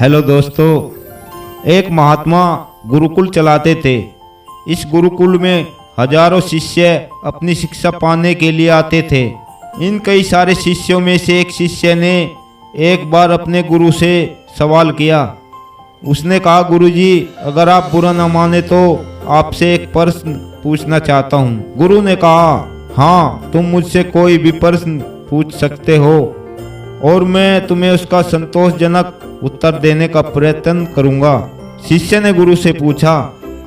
Hello दोस्तों, एक महात्मा गुरुकुल चलाते थे। इस गुरुकुल में हजारों शिष्य अपनी शिक्षा पाने के लिए आते थे। इन कई सारे शिष्यों में से एक शिष्य ने एक बार अपने गुरु से सवाल किया। उसने कहा, गुरुजी, अगर आप बुरा न माने तो आपसे एक प्रश्न पूछना चाहता हूँ। गुरु ने कहा, हाँ, तुम मुझसे कोई भी प्रश्न पूछ सकते हो और मैं तुम्हें उसका संतोषजनक उत्तर देने का प्रयत्न करूंगा। शिष्य ने गुरु से पूछा,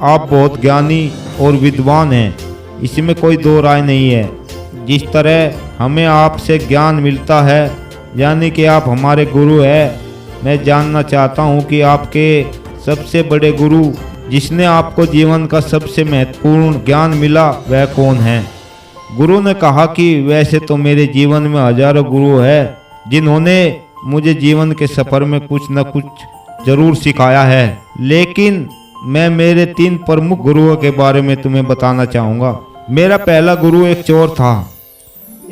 आप बहुत ज्ञानी और विद्वान हैं, इसमें कोई दो राय नहीं है। जिस तरह हमें आपसे ज्ञान मिलता है, यानी कि आप हमारे गुरु हैं, मैं जानना चाहता हूं कि आपके सबसे बड़े गुरु, जिसने आपको जीवन का सबसे महत्वपूर्ण ज्ञान मिला, वह कौन है? गुरु ने कहा कि वैसे तो मेरे जीवन में हजारों गुरु हैं, जिन्होंने मुझे जीवन के सफर में कुछ न कुछ जरूर सिखाया है, लेकिन मैं मेरे 3 प्रमुख गुरुओं के बारे में तुम्हें बताना चाहूँगा। मेरा पहला गुरु एक चोर था।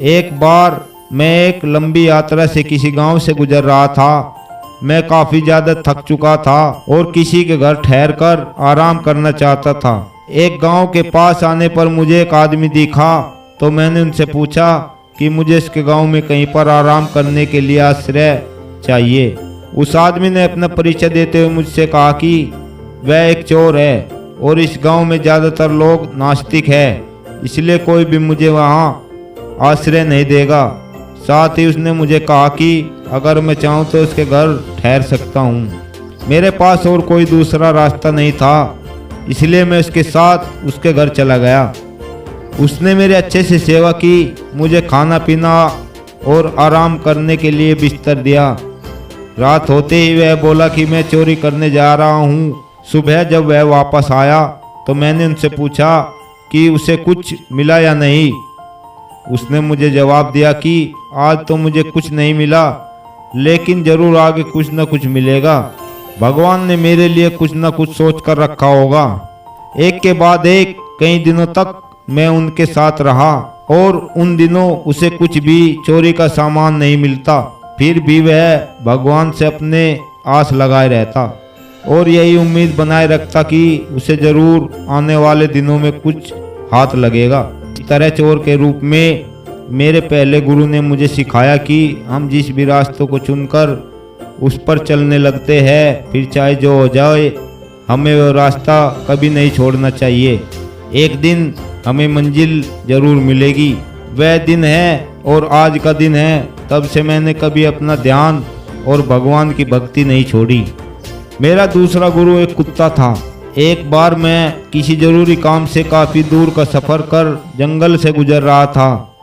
एक बार मैं एक लंबी यात्रा से किसी गांव से गुजर रहा था। मैं काफ़ी ज़्यादा थक चुका था और किसी के घर ठहर कर आराम करना चाहता था। एक गांव के पास आने पर मुझे एक आदमी दिखा, तो मैंने उनसे पूछा कि मुझे इसके गांव में कहीं पर आराम करने के लिए आश्रय चाहिए। उस आदमी ने अपना परिचय देते हुए मुझसे कहा कि वह एक चोर है और इस गांव में ज़्यादातर लोग नास्तिक हैं, इसलिए कोई भी मुझे वहां आश्रय नहीं देगा। साथ ही उसने मुझे कहा कि अगर मैं चाहूँ तो उसके घर ठहर सकता हूँ। मेरे पास और कोई दूसरा रास्ता नहीं था, इसलिए मैं उसके साथ उसके घर चला गया। उसने मेरे अच्छे से सेवा की, मुझे खाना पीना और आराम करने के लिए बिस्तर दिया। रात होते ही वह बोला कि मैं चोरी करने जा रहा हूँ। सुबह जब वह वापस आया तो मैंने उनसे पूछा कि उसे कुछ मिला या नहीं। उसने मुझे जवाब दिया कि आज तो मुझे कुछ नहीं मिला, लेकिन जरूर आगे कुछ न कुछ मिलेगा। भगवान ने मेरे लिए कुछ न कुछ सोच कर रखा होगा। एक के बाद एक कई दिनों तक मैं उनके साथ रहा और उन दिनों उसे कुछ भी चोरी का सामान नहीं मिलता। फिर भी वह भगवान से अपने आस लगाए रहता और यही उम्मीद बनाए रखता कि उसे जरूर आने वाले दिनों में कुछ हाथ लगेगा। इस तरह चोर के रूप में मेरे पहले गुरु ने मुझे सिखाया कि हम जिस भी रास्तों को चुनकर उस पर चलने लगते हैं, फिर चाहे जो हो जाए, हमें वो रास्ता कभी नहीं छोड़ना चाहिए। एक दिन हमें मंजिल जरूर मिलेगी। वह दिन है और आज का दिन है। तब से मैंने कभी अपना ध्यान और भगवान की भक्ति नहीं छोड़ी। मेरा दूसरा गुरु एक कुत्ता था। एक बार मैं किसी जरूरी काम से काफ़ी दूर का सफ़र कर जंगल से गुजर रहा था।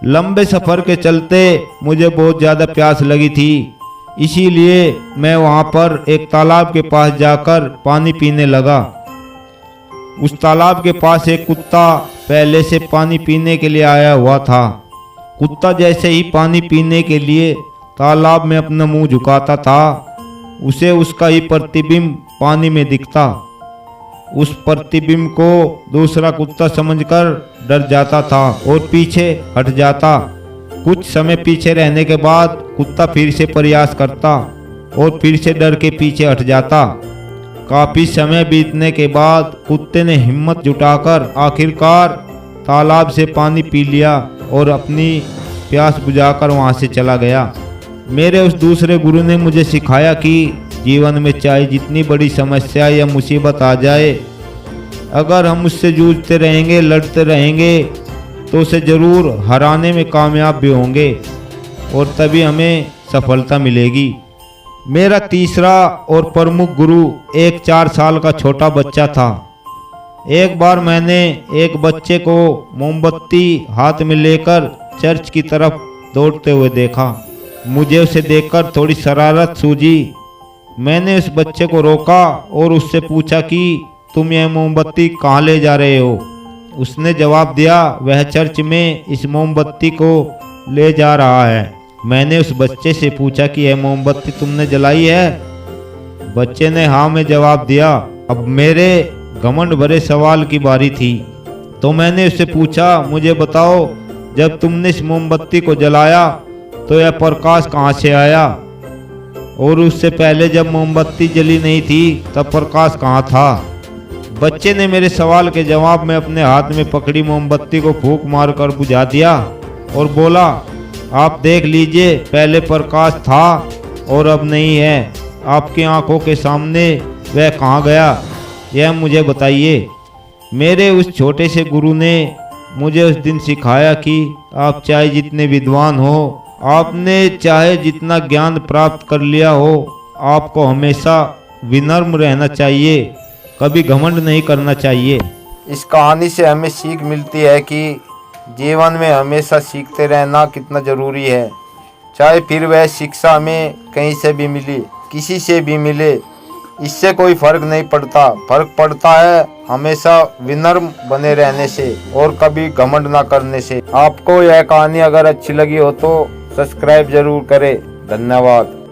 लंबे सफ़र के चलते मुझे बहुत ज़्यादा प्यास लगी थी, इसीलिए मैं वहाँ पर एक तालाब के पास जाकर पानी पीने लगा। उस तालाब के पास एक कुत्ता पहले से पानी पीने के लिए आया हुआ था। कुत्ता जैसे ही पानी पीने के लिए तालाब में अपना मुंह झुकाता था, उसे उसका ही प्रतिबिंब पानी में दिखता। उस प्रतिबिंब को दूसरा कुत्ता समझकर डर जाता था और पीछे हट जाता। कुछ समय पीछे रहने के बाद कुत्ता फिर से प्रयास करता और फिर से डर के पीछे हट जाता। काफ़ी समय बीतने के बाद कुत्ते ने हिम्मत जुटाकर आखिरकार तालाब से पानी पी लिया और अपनी प्यास बुझाकर वहाँ से चला गया। मेरे उस दूसरे गुरु ने मुझे सिखाया कि जीवन में चाहे जितनी बड़ी समस्या या मुसीबत आ जाए, अगर हम उससे जूझते रहेंगे, लड़ते रहेंगे, तो उसे ज़रूर हराने में कामयाब भी होंगे और तभी हमें सफलता मिलेगी। मेरा तीसरा और प्रमुख गुरु एक 4 साल का छोटा बच्चा था। एक बार मैंने एक बच्चे को मोमबत्ती हाथ में लेकर चर्च की तरफ दौड़ते हुए देखा। मुझे उसे देखकर थोड़ी शरारत सूझी। मैंने उस बच्चे को रोका और उससे पूछा कि तुम यह मोमबत्ती कहाँ ले जा रहे हो? उसने जवाब दिया, वह चर्च में इस मोमबत्ती को ले जा रहा है। मैंने उस बच्चे से पूछा कि यह मोमबत्ती तुमने जलाई है? बच्चे ने हाँ में जवाब दिया। अब मेरे घमंड भरे सवाल की बारी थी, तो मैंने उससे पूछा, मुझे बताओ, जब तुमने इस मोमबत्ती को जलाया तो यह प्रकाश कहाँ से आया? और उससे पहले जब मोमबत्ती जली नहीं थी तब प्रकाश कहाँ था? बच्चे ने मेरे सवाल के जवाब में अपने हाथ में पकड़ी मोमबत्ती को फूंक मारकर बुझा दिया और बोला, आप देख लीजिए, पहले प्रकाश था और अब नहीं है। आपकी आंखों के सामने वह कहाँ गया, यह मुझे बताइए। मेरे उस छोटे से गुरु ने मुझे उस दिन सिखाया कि आप चाहे जितने विद्वान हो, आपने चाहे जितना ज्ञान प्राप्त कर लिया हो, आपको हमेशा विनम्र रहना चाहिए, कभी घमंड नहीं करना चाहिए। इस कहानी से हमें सीख मिलती है कि जीवन में हमेशा सीखते रहना कितना ज़रूरी है। चाहे फिर वह शिक्षा हमें कहीं से भी मिली, किसी से भी मिले, इससे कोई फर्क नहीं पड़ता। फर्क पड़ता है हमेशा विनम्र बने रहने से और कभी घमंड ना करने से। आपको यह कहानी अगर अच्छी लगी हो तो सब्सक्राइब जरूर करें। धन्यवाद।